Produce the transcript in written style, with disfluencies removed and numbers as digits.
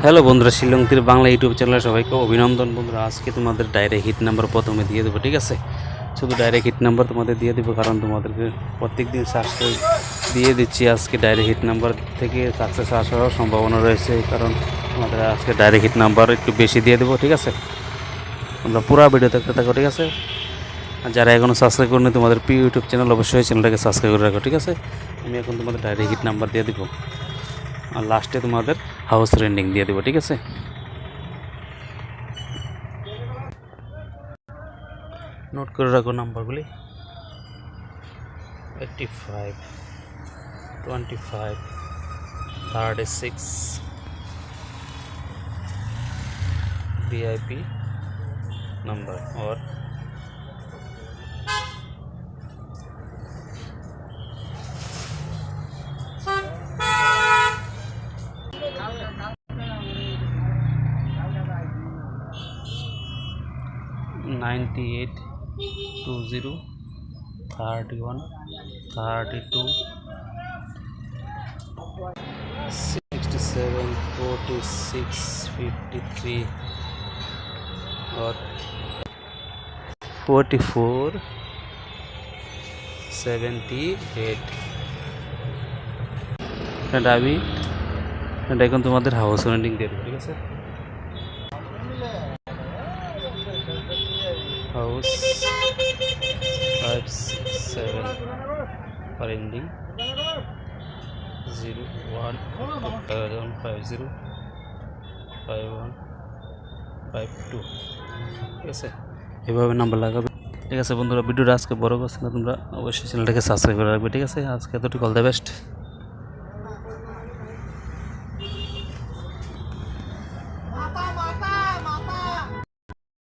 Hello বন্ধুরা, শিলংতীর Bangla YouTube চ্যানেলে সবাইকে অভিনন্দন। বন্ধুরা, আজকে তোমাদের ডাইরেক্ট হিট নাম্বার প্রথমে দিয়ে দেবো, ঠিক আছে? শুধু ডাইরেক্ট হিট নাম্বার তোমাদের দিয়ে দেবো, কারণ তোমাদেরকে প্রত্যেক দিন সাকসেস দিয়ে দিচ্ছি। আজকে ডাইরেক্ট হিট নাম্বার থেকে সাকসেস আসারও সম্ভাবনা রয়েছে, কারণ তোমাদের আজকে ডাইরেক্ট হিট নাম্বার একটু বেশি দিয়ে দেবো, ঠিক আছে? তোমরা পুরো ভিডিও দেখতে থাকো, ঠিক আছে? আর যারা এখনও সাবস্ক্রাইব করেনি তোমাদের প্রিয় ইউটিউব চ্যানেল, অবশ্যই চ্যানেলটাকে সাবস্ক্রাইব করে রাখো, ঠিক আছে? আমি এখন তোমাদের ডাইরেক্ট হিট নাম্বার দিয়ে দেবো, আর লাস্টে তোমাদের হাউস রেন্ডিং দিয়ে দেবো, ঠিক আছে? নোট করে রাখো নাম্বারগুলি: 85, 25, 36 VIP number or 98, 20, 31, 32, 67, 46, 53 or 44, 78। এটা আমি এটা এখন তোমাদের হাউস রেন্ডিং দিয়ে দেবো, ঠিক আছে? হাউস 567 for ending 01 50 51 52, ঠিক আছে? এভাবে নাম্বার লাগাবে, ঠিক আছে? বন্ধুরা, ভিডিওটা আজকে বড় করছে না, তোমরা অবশ্যই চ্যানেলটাকে সাবস্ক্রাইব করে রাখবে, ঠিক আছে? আজকে এতটুকু, অল দ্য বেস্ট।